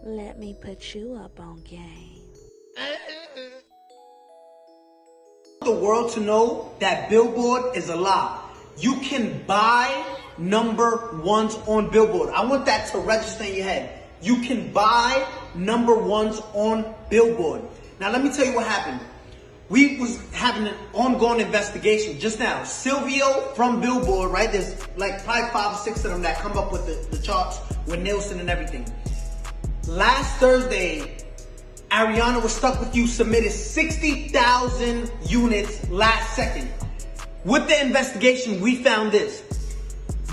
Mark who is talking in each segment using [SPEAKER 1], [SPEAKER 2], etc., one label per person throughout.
[SPEAKER 1] Let me put you up on game.
[SPEAKER 2] The world to know that Billboard is a lie. You can buy number ones on Billboard. I want that to register in your head. You can buy number ones on Billboard. Now let me tell you what happened. We was having an ongoing investigation just now. Silvio from Billboard, right? There's like probably 5 or 6 of them that come up with the charts with Nielsen and everything. Last Thursday, Ariana was stuck with you, submitted 60,000 units last second. With the investigation, we found this.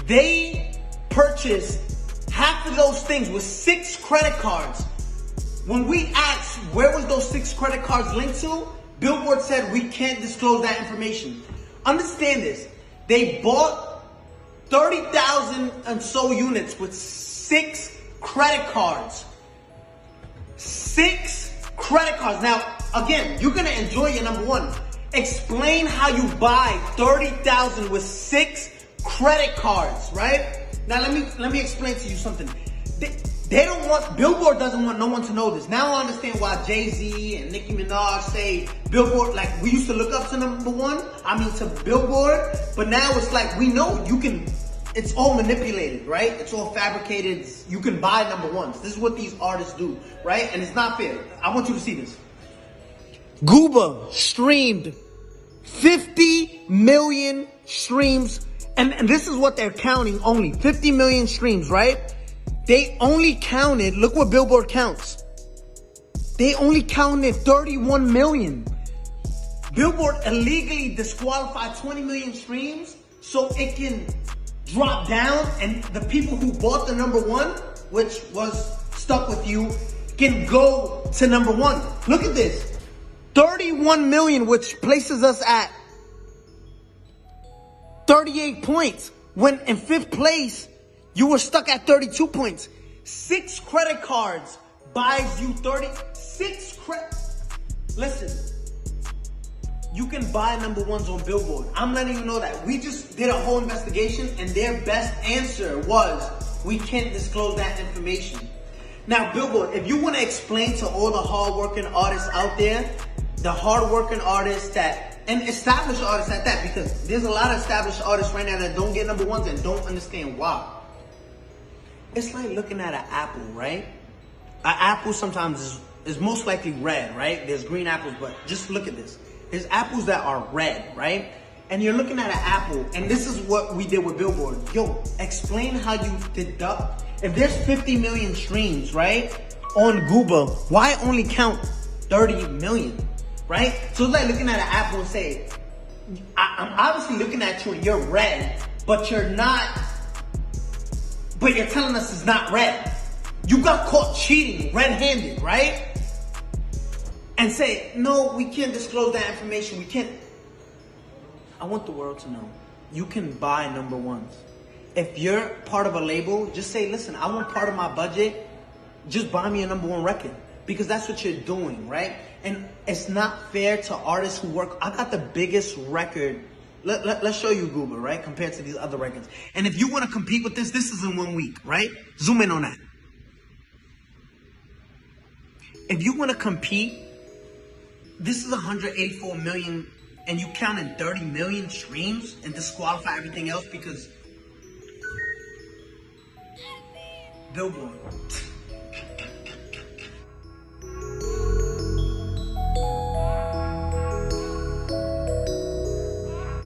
[SPEAKER 2] They purchased half of those things with 6 credit cards. When we asked where was those 6 credit cards linked to, Billboard said we can't disclose that information. Understand this. They bought 30,000 and so units with 6 credit cards. 6 credit cards. Now, again, you're going to enjoy your number one. Explain how you buy 30,000 with 6 credit cards, right? Now, let me explain to you something. They don't want, Billboard doesn't want no one to know this. Now I understand why Jay-Z and Nicki Minaj say Billboard, like we used to look up to number one, to Billboard, but now it's like we know you can, it's all manipulated, right? It's all fabricated. You can buy number ones. This is what these artists do, right? And it's not fair. I want you to see this. Gooba streamed 50 million streams, and this is what they're counting only, 50 million streams, right? They only counted, look what Billboard counts. They only counted 31 million. Billboard illegally disqualified 20 million streams so it can drop down and the people who bought the number one, which was Stuck With You, can go to number one. Look at this. 31 million, which places us at 38 points. When in 5th place, you were stuck at 32 points. 6 credit cards buys you 36 credit. Listen, you can buy number ones on Billboard. I'm letting you know that. We just did a whole investigation and their best answer was, we can't disclose that information. Now, Billboard, if you want to explain to all the hardworking artists out there, the hardworking artists that, and established artists at that, because there's a lot of established artists right now that don't get number ones and don't understand why. It's like looking at an apple, right? An apple sometimes is most likely red, right? There's green apples, but just look at this. There's apples that are red, right? And you're looking at an apple, and this is what we did with Billboard. Yo, explain how you deduct. If there's 50 million streams, right, on Gooba, why only count 30 million, right? So it's like looking at an apple and say, I'm obviously looking at you and you're red, but you're not. But you're telling us it's not red. You got caught cheating red-handed, right? And say, no, we can't disclose that information. We can't. I want the world to know. You can buy number ones. If you're part of a label, just say, listen, I want part of my budget. Just buy me a number one record. Because that's what you're doing, right? And it's not fair to artists who work. I got the biggest record. Let's show you Gooba, right? Compared to these other records. And if you want to compete with this is in 1 week, right? Zoom in on that. If you want to compete, this is 184 million and you counted 30 million streams and disqualify everything else because Billboard.